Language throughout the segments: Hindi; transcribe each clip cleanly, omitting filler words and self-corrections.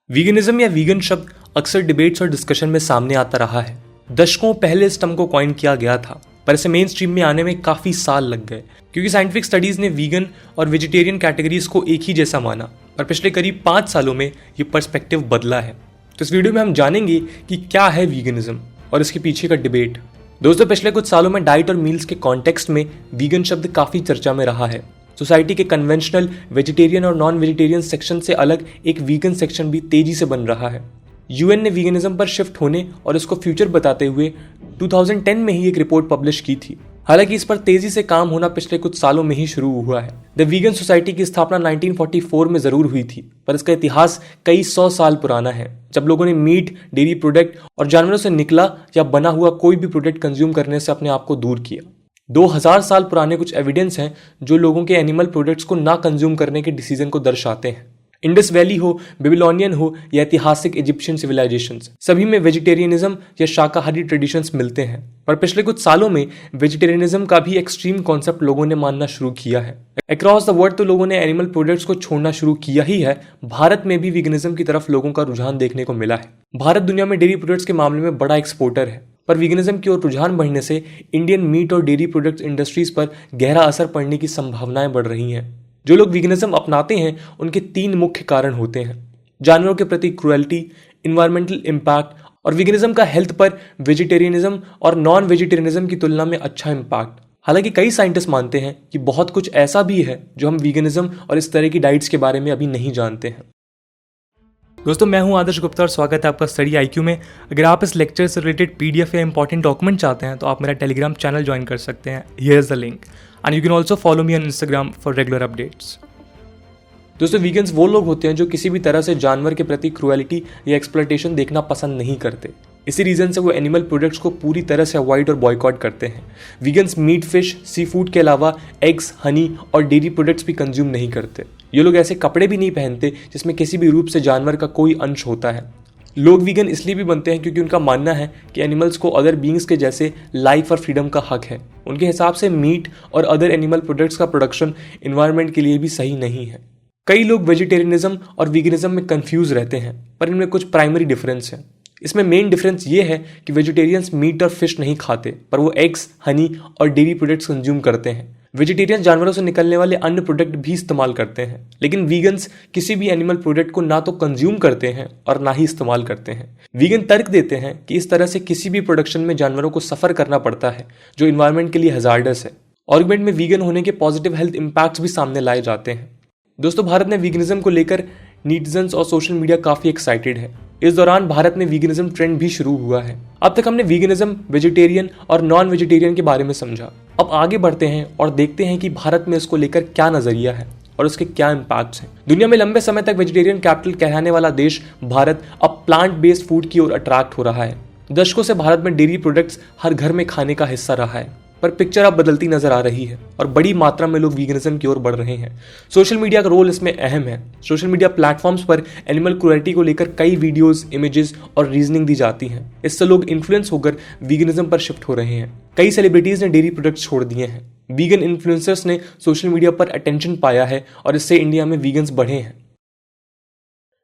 वीगनिज्म या वीगन शब्द अक्सर डिबेट्स और डिस्कशन में सामने आता रहा है। दशकों पहले इस टर्म को कॉइन किया गया था, पर इसे मेन स्ट्रीम में आने में काफी साल लग गए क्योंकि साइंटिफिक स्टडीज ने वीगन और वेजिटेरियन कैटेगरीज को एक ही जैसा माना और पिछले करीब 5 सालों में ये पर्सपेक्टिव बदला है। तो इस वीडियो में हम जानेंगे कि क्या है वीगनिज्म और इसके पीछे का डिबेट। दोस्तों, पिछले कुछ सालों में डाइट और मील्स के कॉन्टेक्स्ट में वीगन शब्द काफी चर्चा में रहा है। सोसाइटी के कन्वेंशनल वेजिटेरियन और नॉन वेजिटेरियन सेक्शन से अलग एक वीगन सेक्शन भी तेजी से बन रहा है। यूएन ने वीगनिज्म पर शिफ्ट होने और इसको फ्यूचर बताते हुए 2010 में ही एक रिपोर्ट पब्लिश की थी। हालांकि इस पर तेजी से काम होना पिछले कुछ सालों में ही शुरू हुआ है। द वीगन सोसाइटी की स्थापना 1944 में जरूर हुई थी, पर इसका इतिहास कई 100 साल पुराना है, जब लोगों ने मीट, डेयरी प्रोडक्ट और जानवरों से निकला या बना हुआ कोई भी प्रोडक्ट कंज्यूम करने से अपने आप को दूर किया। 2000 साल पुराने कुछ एविडेंस हैं जो लोगों के एनिमल प्रोडक्ट्स को ना कंज्यूम करने के डिसीजन को दर्शाते हैं। इंडस वैली हो, बेबीलोनियन हो या ऐतिहासिक इजिप्शियन सिविलाइजेशंस, सभी में वेजिटेरियनिज्म या शाकाहारी ट्रेडिशंस मिलते हैं। पर पिछले कुछ सालों में वेजिटेरियनिज्म का भी एक्सट्रीम कॉन्सेप्ट लोगों ने मानना शुरू किया है। अक्रॉस द वर्ल्ड तो लोगों ने एनिमल प्रोडक्ट्स को छोड़ना शुरू किया ही है। भारत में भी वीगनिज्म की तरफ लोगों का रुझान देखने को मिला है। भारत दुनिया में डेयरी प्रोडक्ट्स के मामले में बड़ा एक्सपोर्टर है, पर वीगनिज्म की ओर रुझान बढ़ने से इंडियन मीट और डेयरी प्रोडक्ट्स इंडस्ट्रीज पर गहरा असर पड़ने की संभावनाएं बढ़ रही हैं। जो लोग वीगनिज्म अपनाते हैं उनके 3 मुख्य कारण होते हैं: जानवरों के प्रति क्रुएल्टी, इन्वायरमेंटल इम्पैक्ट और वीगनिज्म का हेल्थ पर वेजिटेरियनिज्म और नॉन वेजिटेरियनिज्म की तुलना में अच्छा इम्पैक्ट। हालांकि कई साइंटिस्ट मानते हैं कि बहुत कुछ ऐसा भी है जो हम वीगनिज्म और इस तरह की डाइट्स के बारे में अभी नहीं जानते हैं। दोस्तों, मैं हूं आदर्श गुप्ता और स्वागत है आपका स्टडी आईक्यू में। अगर आप इस लेक्चर से रिलेटेड पीडीएफ या इंपॉर्टेंट डॉक्यूमेंट चाहते हैं तो आप मेरा टेलीग्राम चैनल ज्वाइन कर सकते हैं। Here is the link and you can also follow me on Instagram for regular updates. दोस्तों, वीगन्स वो लोग होते हैं जो किसी भी तरह से जानवर के प्रति क्रुएलिटी या एक्सप्लॉयटेशन देखना पसंद नहीं करते। इसी रीजन से वो एनिमल प्रोडक्ट्स को पूरी तरह से अवॉइड और बॉयकॉट करते हैं। Vegans meet, fish, sea food के अलावा एग्स, हनी और डेयरी प्रोडक्ट्स भी कंज्यूम नहीं करते। ये लोग ऐसे कपड़े भी नहीं पहनते जिसमें किसी भी रूप से जानवर का कोई अंश होता है। लोग वीगन इसलिए भी बनते हैं क्योंकि उनका मानना है कि एनिमल्स को अदर बीइंग्स के जैसे लाइफ और फ्रीडम का हक है। उनके हिसाब से मीट और अदर एनिमल प्रोडक्ट्स का प्रोडक्शन एनवायरनमेंट के लिए भी सही नहीं है। कई लोग वेजिटेरियनिज्म और वीगनिज्म में कंफ्यूज रहते हैं, पर इनमें कुछ प्राइमरी डिफरेंस है। इसमें मेन डिफरेंस ये है कि वेजिटेरियंस मीट और फिश नहीं खाते, पर वो एग्स, हनी और डेयरी प्रोडक्ट्स कंज्यूम करते हैं। वेजिटेरियन जानवरों से निकलने वाले अन्य प्रोडक्ट भी इस्तेमाल करते हैं, लेकिन वीगन्स किसी भी एनिमल प्रोडक्ट को ना तो कंज्यूम करते हैं और ना ही इस्तेमाल करते हैं। वीगन तर्क देते हैं कि इस तरह से किसी भी प्रोडक्शन में जानवरों को सफर करना पड़ता है जो इन्वायरमेंट के लिए हजार्डस है। आर्गुमेंट में वीगन होने के पॉजिटिव हेल्थ इंपैक्ट्स भी सामने लाए जाते हैं। दोस्तों, भारत में वीगनिज्म को लेकर नीटिजन्स और सोशल मीडिया काफी एक्साइटेड है। इस दौरान भारत में वीगनिज्म ट्रेंड भी शुरू हुआ है। अब तक हमने वीगनिज्म, वेजिटेरियन और नॉन वेजिटेरियन के बारे में समझा। अब आगे बढ़ते हैं और देखते हैं कि भारत में इसको लेकर क्या नजरिया है और उसके क्या इम्पैक्ट्स हैं। दुनिया में लंबे समय तक वेजिटेरियन कैपिटल कहलाने वाला देश भारत अब प्लांट बेस्ड फूड की ओर अट्रैक्ट हो रहा है। दशकों से भारत में डेयरी प्रोडक्ट्स हर घर में खाने का हिस्सा रहा है, पर पिक्चर अब बदलती नजर आ रही है और बड़ी मात्रा में लोग वीगनिज्म की ओर बढ़ रहे हैं। सोशल मीडिया का रोल इसमें अहम है। सोशल मीडिया प्लेटफॉर्म्स पर एनिमल क्रूएल्टी को लेकर कई वीडियोस, इमेजेस और रीजनिंग दी जाती हैं। इससे लोग इन्फ्लुएंस होकर वीगनिज्म पर शिफ्ट हो रहे हैं। कई सेलिब्रिटीज ने डेयरी प्रोडक्ट्स छोड़ दिए हैं। वीगन इन्फ्लुएंसर्स ने सोशल मीडिया पर अटेंशन पाया है और इससे इंडिया में वीगन्स बढ़े हैं।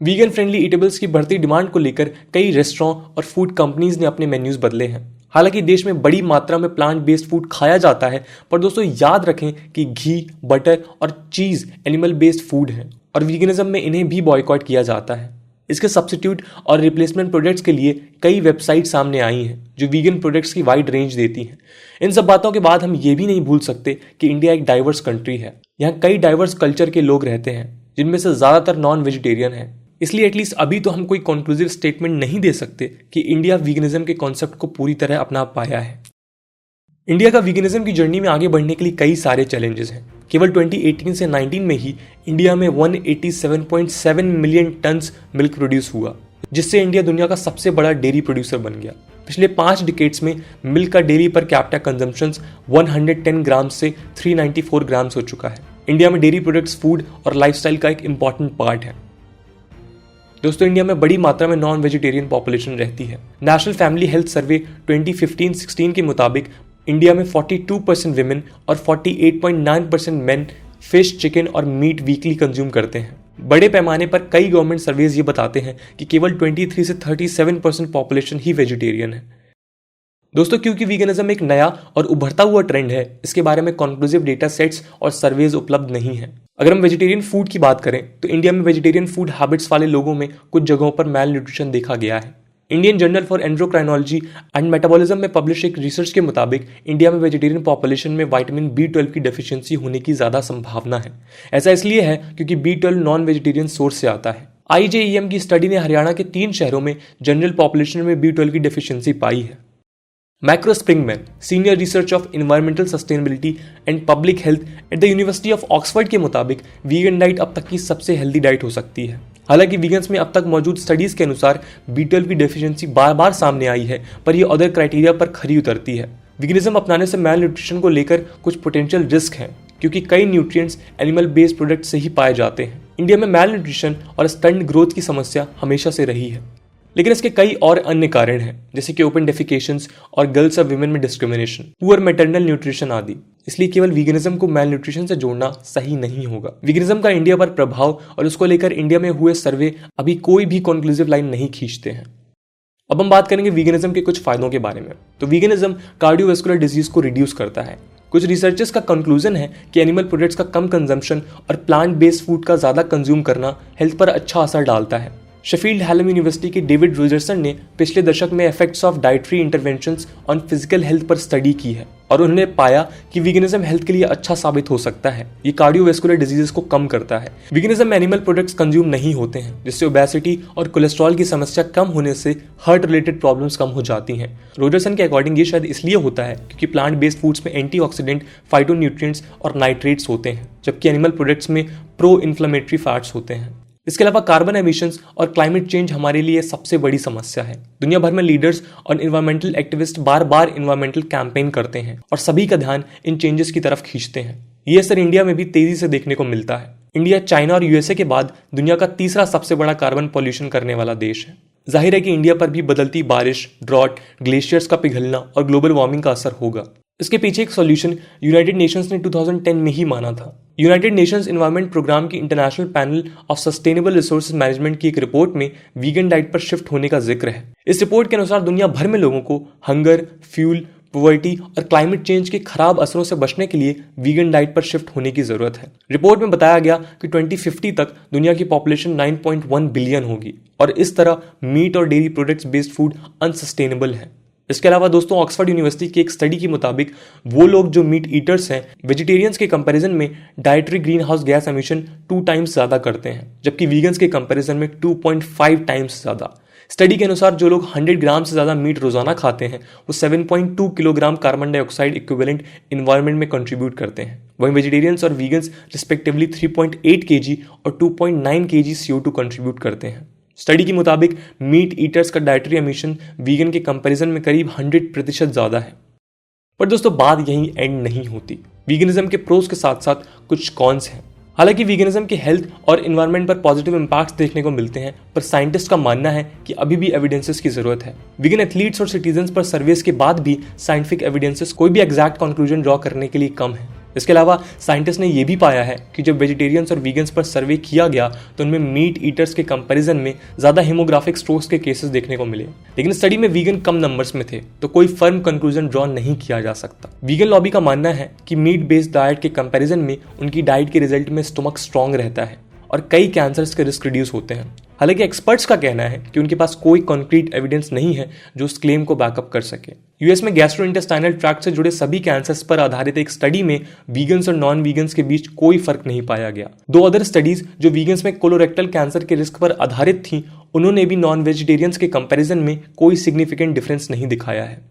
वीगन फ्रेंडली ईटेबल्स की बढ़ती डिमांड को लेकर कई रेस्टोरेंट और फूड कंपनीज ने अपने मेन्यूज बदले हैं। हालांकि देश में बड़ी मात्रा में प्लांट बेस्ड फूड खाया जाता है, पर दोस्तों याद रखें कि घी, बटर और चीज एनिमल बेस्ड फूड है और वीगनिज्म में इन्हें भी बॉयकॉट किया जाता है। इसके सब्स्टिट्यूट और रिप्लेसमेंट प्रोडक्ट्स के लिए कई वेबसाइट सामने आई हैं जो वीगन प्रोडक्ट्स की वाइड रेंज देती हैं। इन सब बातों के बाद हम ये भी नहीं भूल सकते कि इंडिया एक डाइवर्स कंट्री है। यहाँ कई डाइवर्स कल्चर के लोग रहते हैं, जिनमें से ज्यादातर नॉन वेजिटेरियन है। इसलिए एटलीस्ट अभी तो हम कोई कंक्लूसिव स्टेटमेंट नहीं दे सकते कि इंडिया वीगनिज्म के कॉन्सेप्ट को पूरी तरह अपना पाया है। इंडिया का वीगनिज्म की जर्नी में आगे बढ़ने के लिए कई सारे चैलेंजेस हैं। केवल 2018 से 19 में ही इंडिया में 187.7 मिलियन टन्स मिल्क प्रोड्यूस हुआ, जिससे इंडिया दुनिया का सबसे बड़ा डेयरी प्रोड्यूसर बन गया। पिछले 5 डिकेड्स में मिल्क का डेयरी पर कैपिटा कंजम्पशन 110 ग्राम से 394 ग्राम्स हो चुका है। इंडिया में डेयरी प्रोडक्ट्स फूड और लाइफस्टाइल का एक इंपॉर्टेंट पार्ट है। दोस्तों, इंडिया में बड़ी मात्रा में नॉन वेजिटेरियन पॉपुलेशन रहती है। नेशनल फैमिली हेल्थ सर्वे 2015-16 के मुताबिक इंडिया में 42% विमेन और 48.9% मेन फिश, चिकन और मीट वीकली कंज्यूम करते हैं। बड़े पैमाने पर कई गवर्नमेंट सर्वेज ये बताते हैं कि केवल 23 से 37% पॉपुलेशन ही वेजिटेरियन है। दोस्तों, क्योंकि वीगनिज्म एक नया और उभरता हुआ ट्रेंड है, इसके बारे में कॉन्क्लूसिव डेटा सेट्स और सर्वेज उपलब्ध नहीं है। अगर हम वेजिटेरियन फूड की बात करें तो इंडिया में वेजिटेरियन फूड हैबिट्स वाले लोगों में कुछ जगहों पर मैल न्यूट्रिशन देखा गया है। Indian journal for endocrinology and metabolism में पब्लिश एक रिसर्च के मुताबिक इंडिया में वेजिटेरियन पॉपुलेशन में विटामिन B12 की डेफिशिएंसी होने की ज्यादा संभावना है। ऐसा इसलिए है क्योंकि B12 नॉन वेजिटेरियन सोर्स से आता है। IJEM की स्टडी ने हरियाणा के 3 शहरों में जनरल पॉपुलेशन में B12 की डेफिशिएंसी पाई है। मैक्रो Springmann, senior research of environmental sustainability and public health at the University of Oxford के मुताबिक वीगन डाइट अब तक की सबसे हेल्दी डाइट हो सकती है। हालांकि वीगन्स में अब तक मौजूद स्टडीज के अनुसार B12 की डेफिशिएंसी बार बार सामने आई है, पर यह अदर क्राइटेरिया पर खरी उतरती है। वीगनिज्म अपनाने से मैल न्यूट्रिशन को लेकर कुछ पोटेंशियल रिस्क हैं, क्योंकि कई न्यूट्रिएंट्स एनिमल बेस्ड प्रोडक्ट से ही पाए जाते हैं। इंडिया में मैल न्यूट्रिशन और स्टंट ग्रोथ की समस्या हमेशा से रही है, लेकिन इसके कई और अन्य कारण हैं, जैसे कि ओपन डेफिकेशंस और गर्ल्स और विमेन में डिस्क्रिमिनेशन, पुअर मैटरनल न्यूट्रिशन आदि। इसलिए केवल वीगनिज्म को मैल न्यूट्रिशन से जोड़ना सही नहीं होगा। वीगनिज्म का इंडिया पर प्रभाव और उसको लेकर इंडिया में हुए सर्वे अभी कोई भी कंक्लूसिव लाइन नहीं खींचते हैं। अब हम बात करेंगे वीगनिज्म के कुछ फायदों के बारे में। तो वीगनिज्म कार्डियोवैस्कुलर डिजीज को रिड्यूस करता है। कुछ रिसर्चर्स का कंक्लूजन है कि एनिमल प्रोडक्ट्स का कम कंजम्पशन और प्लांट बेस्ड फूड का ज्यादा कंज्यूम करना हेल्थ पर अच्छा असर डालता है। शेफील्ड हैलम यूनिवर्सिटी के डेविड रोजरसन ने पिछले दशक में effects of dietary interventions on physical health पर स्टडी की है और उन्होंने पाया कि वीगनिज्म हेल्थ के लिए अच्छा साबित हो सकता है। ये कार्डियोवैस्कुलर डिजीजेस को कम करता है। वीगनिज्म में एनिमल प्रोडक्ट्स कंज्यूम नहीं होते हैं, जिससे ओबेसिटी और कोलेस्ट्रॉल की समस्या कम होने से हार्ट रिलेटेड प्रॉब्लम्स कम हो जाती हैं। रोजरसन के अकॉर्डिंग ये शायद इसलिए होता है क्योंकि प्लांट बेस्ड फूड्स में एंटीऑक्सीडेंट, फाइटोन्यूट्रिएंट्स और नाइट्रेट्स होते हैं, जबकि एनिमल प्रोडक्ट्स में प्रो इन्फ्लेमेटरी फैट्स होते हैं। इसके अलावा कार्बन एमिशंस और क्लाइमेट चेंज हमारे लिए सबसे बड़ी समस्या है। दुनिया भर में लीडर्स और एनवायरमेंटल एक्टिविस्ट बार बार एनवायरमेंटल कैंपेन करते हैं और सभी का ध्यान इन चेंजेस की तरफ खींचते हैं। ये असर इंडिया में भी तेजी से देखने को मिलता है। इंडिया चाइना और USA के बाद दुनिया का तीसरा सबसे बड़ा कार्बन पॉल्यूशन करने वाला देश है। जाहिर है कि इंडिया पर भी बदलती बारिश, ड्रॉट, ग्लेशियर्स का पिघलना और ग्लोबल वार्मिंग का असर होगा। इसके पीछे एक सॉल्यूशन यूनाइटेड नेशंस ने 2010 में ही माना था। यूनाइटेड नेशंस एनवायरमेंट प्रोग्राम की international panel of sustainable resources management की एक रिपोर्ट में वीगन डाइट पर शिफ्ट होने का जिक्र है। इस रिपोर्ट के अनुसार दुनिया भर में लोगों को हंगर, फ्यूल, पॉवर्टी और क्लाइमेट चेंज के खराब असरों से बचने के लिए वीगन डाइट पर शिफ्ट होने की जरूरत है। रिपोर्ट में बताया गया कि 2050 तक दुनिया की पॉपुलेशन 9.1 बिलियन होगी और इस तरह मीट और dairy products based food unsustainable है। इसके अलावा दोस्तों, ऑक्सफोर्ड यूनिवर्सिटी की एक स्टडी के मुताबिक वो लोग जो मीट ईटर्स हैं, वेजिटेरियंस के कंपैरिजन में dietary green house gas emission 2 times ज्यादा करते हैं, जबकि वीगन्स के कंपैरिजन में 2.5 टाइम्स ज्यादा। स्टडी के अनुसार जो लोग 100 ग्राम से ज्यादा मीट रोजाना खाते हैं वो 7.2 kilogram carbon dioxide equivalent environment में कंट्रीब्यूट करते हैं। वहीं वेजिटेरियंस और वीगन्स रिस्पेक्टिवली 3.8 kg और 2.9 kg CO2 कंट्रीब्यूट करते हैं। स्टडी के मुताबिक मीट ईटर्स का डाइटरी एमिशन वीगन के कंपैरिजन में करीब 100% ज्यादा है। पर दोस्तों, बात यहीं एंड नहीं होती। वीगनिज्म के प्रोस के साथ साथ कुछ कॉन्स हैं। हालांकि वीगनिज्म के हेल्थ और एनवायरनमेंट पर पॉजिटिव इंपैक्ट्स देखने को मिलते हैं, पर साइंटिस्ट का मानना है कि अभी भी एविडेंसेस की जरूरत है। वीगन एथलीट्स और सिटीजन्स पर सर्वेस के बाद भी साइंटिफिक एविडेंसेस कोई भी एग्जैक्ट कंक्लूजन ड्रॉ करने के लिए कम है। इसके अलावा साइंटिस्ट ने यह भी पाया है कि जब वेजिटेरियंस और वीगन्स पर सर्वे किया गया तो उनमें मीट ईटर्स के कंपैरिजन में ज्यादा हेमोग्राफिक स्ट्रोक्स के केसेस देखने को मिले, लेकिन स्टडी में वीगन कम नंबर्स में थे, तो कोई फर्म कंक्लूजन ड्रॉ नहीं किया जा सकता। वीगन लॉबी का मानना है कि मीट बेस्ड डाइट के कंपैरिजन में उनकी डाइट के रिजल्ट में स्टमक स्ट्रांग रहता है और कई कैंसर्स के रिस्क रिड्यूस होते हैं। हालांकि एक्सपर्ट्स का कहना है कि उनके पास कोई कॉन्क्रीट एविडेंस नहीं है जो उस क्लेम को बैकअप कर सके। यूएस में गैस्ट्रोइंटेस्टाइनल ट्रैक्ट से जुड़े सभी कैंसर्स पर आधारित एक स्टडी में वीगन्स और नॉन वीगन्स के बीच कोई फर्क नहीं पाया गया। 2 अदर स्टडीज जो वीगन्स में कोलोरेक्टल कैंसर के रिस्क पर आधारित थी, उन्होंने भी नॉन वेजिटेरियंस के कंपैरिजन में कोई सिग्निफिकेंट डिफरेंस नहीं दिखाया है।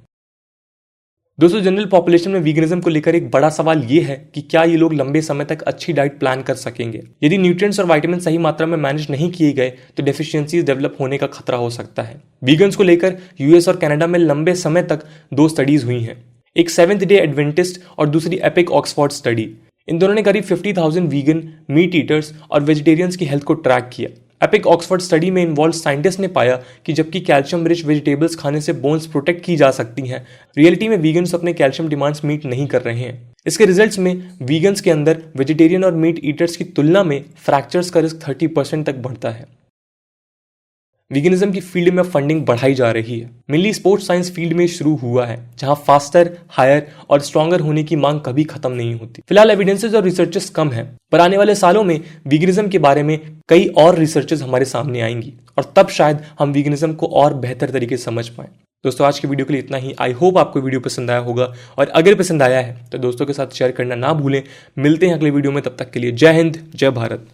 दोस्तों, जनरल पॉपुलेशन में वीगनिज्म को लेकर एक बड़ा सवाल यह है कि क्या ये लोग लंबे समय तक अच्छी डाइट प्लान कर सकेंगे। यदि न्यूट्रिएंट्स और विटामिन सही मात्रा में मैनेज नहीं किए गए तो डेफिशिएंसीज डेवलप होने का खतरा हो सकता है। वीगन्स को लेकर यूएस और कनाडा में लंबे समय तक 2 स्टडीज हुई हैं, एक सेवेंथ डे एडवेंटिस्ट और दूसरी एपिक ऑक्सफोर्ड स्टडी। इन दोनों ने करीब 50,000 वीगन, मीट ईटर्स और वेजिटेरियंस की हेल्थ को ट्रैक किया। एपिक ऑक्सफोर्ड स्टडी में इन्वॉल्व साइंटिस्ट ने पाया कि जबकि कैल्शियम रिच वेजिटेबल्स खाने से बोन्स प्रोटेक्ट की जा सकती हैं, रियलिटी में वीगन्स अपने कैल्शियम डिमांड्स मीट नहीं कर रहे हैं। इसके रिजल्ट्स में वीगन्स के अंदर वेजिटेरियन और मीट ईटर्स की तुलना में फ्रैक्चर्स का रिस्क 30% तक बढ़ता है। वीगनिज्म की फील्ड में फंडिंग बढ़ाई जा रही है। मेनली स्पोर्ट्स साइंस फील्ड में शुरू हुआ है, जहां फास्टर, हायर और स्ट्रॉन्गर होने की मांग कभी खत्म नहीं होती। फिलहाल एविडेंसेस और रिसर्चेस कम है, पर आने वाले सालों में वीगनिज्म के बारे में कई और रिसर्चेस हमारे सामने आएंगी और तब शायद हम वीगनिज्म को और बेहतर तरीके से समझ पाएं। दोस्तों, आज की वीडियो के लिए इतना ही। आई होप आपको वीडियो पसंद आया होगा, और अगर पसंद आया है तो दोस्तों के साथ शेयर करना ना भूलें। मिलते हैं अगले वीडियो में, तब तक के लिए जय हिंद, जय भारत।